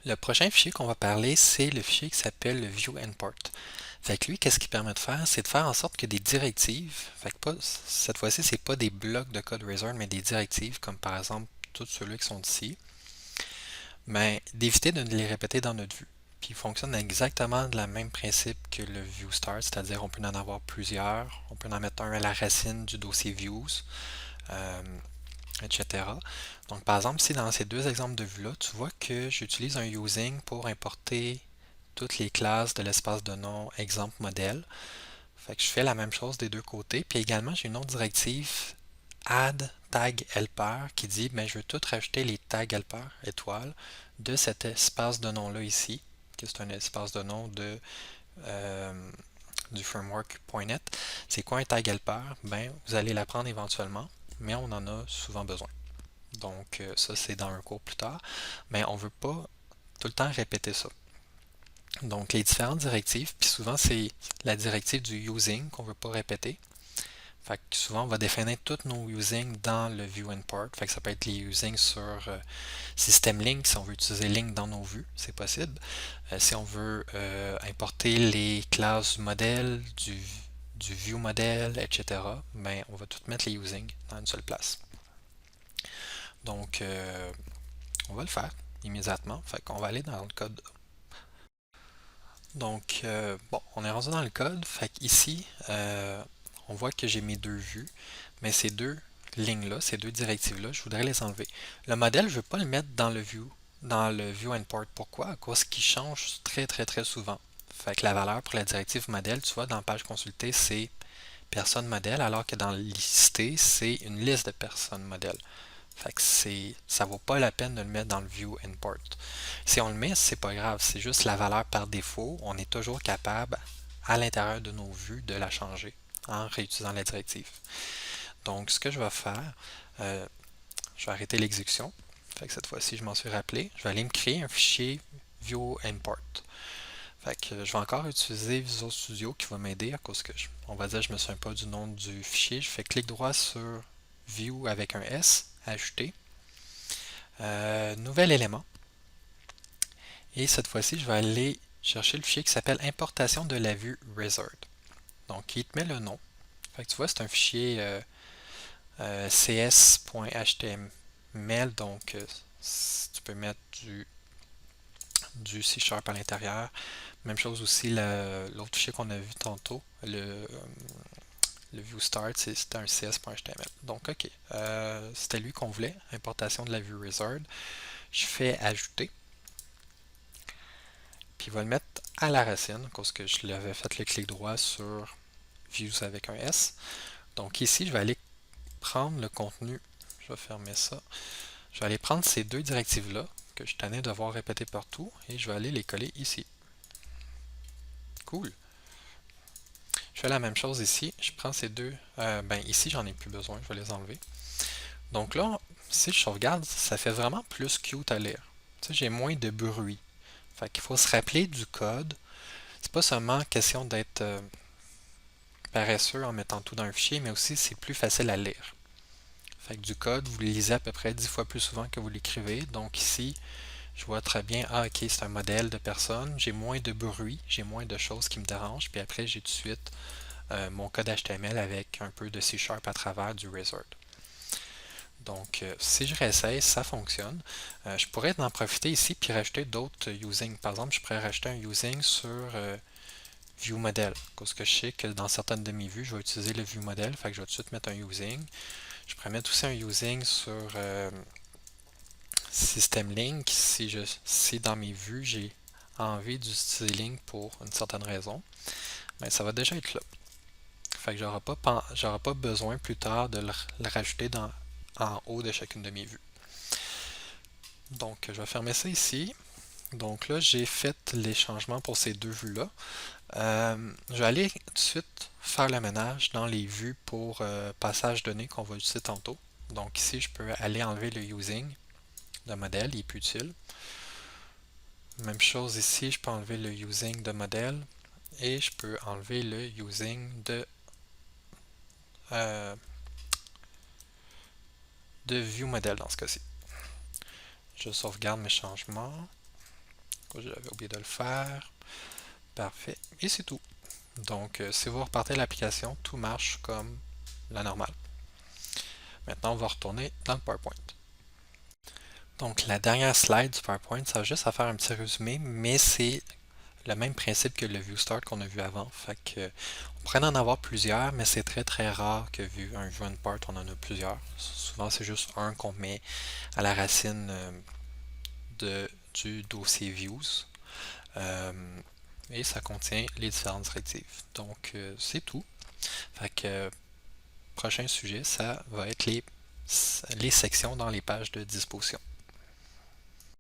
Le prochain fichier qu'on va parler, c'est le fichier qui s'appelle le view-import. Fait que lui, qu'est-ce qu'il permet de faire? C'est de faire en sorte que des directives, fait que pas, cette fois-ci, c'est pas des blocs de code wizard, mais des directives, comme par exemple tous ceux-là qui sont ici, mais d'éviter de les répéter dans notre vue. Puis il fonctionne exactement de la même principe que le view start, c'est-à-dire on peut en avoir plusieurs, on peut en mettre un à la racine du dossier views, euh, etc. Donc par exemple, si dans ces deux exemples de vue-là, tu vois que j'utilise un using pour importer toutes les classes de l'espace de nom exemple modèle. Fait que je fais la même chose des deux côtés. Puis également, j'ai une autre directive add tag helper qui dit ben, je veux tout rajouter les tags helper étoiles de cet espace de nom là ici, qui est un espace de nom euh, du framework.net. C'est quoi un tag helper? Ben, vous allez l'apprendre éventuellement, mais on en a souvent besoin. Donc ça c'est dans un cours plus tard, mais on ne veut pas tout le temps répéter ça. Donc les différentes directives, puis souvent c'est la directive du using qu'on ne veut pas répéter. Fait que souvent on va définir tous nos using dans le view import. Fait que ça peut être les using sur system link, si on veut utiliser link dans nos vues, c'est possible. Si on veut importer les classes modèle, du view modèle, etc., ben, on va tout mettre les using dans une seule place. Donc on va le faire immédiatement. Fait qu'on va aller dans le code. Donc, bon, on est rendu dans le code. Fait qu'ici, on voit que j'ai mes deux vues, mais ces deux lignes-là, ces deux directives-là, je voudrais les enlever. Le modèle, je ne veux pas le mettre dans le view import. Pourquoi? À cause qu'il change très très très souvent. Fait que la valeur pour la directive modèle, tu vois, dans la page consultée, c'est personne modèle, alors que dans lister, c'est une liste de personnes modèles. Fait que ça vaut pas la peine de le mettre dans le view import. Si on le met, c'est pas grave, c'est juste la valeur par défaut. On est toujours capable, à l'intérieur de nos vues, de la changer en réutilisant la directive. Donc, ce que je vais faire, je vais arrêter l'exécution. Fait que cette fois-ci, je m'en suis rappelé. Je vais aller me créer un fichier view import. Fait que je vais encore utiliser Visual Studio qui va m'aider à cause que on va dire je me souviens pas du nom du fichier. Je fais clic droit sur View avec un S, ajouter. Nouvel élément. Et cette fois-ci, je vais aller chercher le fichier qui s'appelle importation de la vue wizard. Donc, il te met le nom. Fait que tu vois, c'est un fichier cs.html. Donc, tu peux mettre du C# à l'intérieur. Même chose aussi, l'autre fichier qu'on a vu tantôt, le view start, c'était un cs.html. Donc, OK. C'était lui qu'on voulait, importation de la vue wizard. Je fais ajouter. Puis il va le mettre à la racine, parce que je l'avais fait le clic droit sur Views avec un S. Donc ici, je vais aller prendre le contenu. Je vais fermer ça. Je vais aller prendre ces deux directives-là, que je tenais de voir répéter partout, et je vais aller les coller ici. Cool. Je fais la même chose ici. Je prends ces deux. Ben ici, j'en ai plus besoin. Je vais les enlever. Donc là, si je sauvegarde, ça fait vraiment plus cute à lire. Tu sais, j'ai moins de bruit. Fait qu'il faut se rappeler du code. C'est pas seulement question d'être paresseux en mettant tout dans un fichier, mais aussi c'est plus facile à lire. Fait que du code, vous le lisez à peu près 10 fois plus souvent que vous l'écrivez. Donc ici, je vois très bien, ah ok, c'est un modèle de personne, j'ai moins de bruit, j'ai moins de choses qui me dérangent, puis après j'ai tout de suite mon code HTML avec un peu de C# à travers du wizard. Donc si je réessaye, ça fonctionne. Je pourrais en profiter ici puis rajouter d'autres using. Par exemple, je pourrais rajouter un using sur view model. Parce que je sais que dans certaines de mes vues, je vais utiliser le view model, fait que je vais tout de suite mettre un using. Je pourrais mettre aussi un using sur system link si dans mes vues j'ai envie d'utiliser link pour une certaine raison. Mais ça va déjà être là. Fait que j'aurai pas besoin plus tard de le rajouter en haut de chacune de mes vues. Donc je vais fermer ça ici. Donc là, j'ai fait les changements pour ces deux vues-là. Je vais aller tout de suite faire le ménage dans les vues pour passage données qu'on va utiliser tantôt. Donc ici, je peux aller enlever le using de modèle, il est plus utile. Même chose ici, je peux enlever le using de modèle et je peux enlever le using euh, de view modèle dans ce cas-ci. Je sauvegarde mes changements. Pourquoi j'avais oublié de le faire? Parfait. Et c'est tout. Donc, si vous repartez l'application, tout marche comme la normale. Maintenant, on va retourner dans le PowerPoint. Donc, la dernière slide du PowerPoint, ça va juste à faire un petit résumé, mais c'est le même principe que le View Start qu'on a vu avant. Fait que, on pourrait en avoir plusieurs, mais c'est très très rare que vu un View and Part, on en a plusieurs. Souvent, c'est juste un qu'on met à la racine du dossier Views. Et ça contient les différentes directives. Donc, c'est tout. Fait que, prochain sujet, ça va être les sections dans les pages de disposition.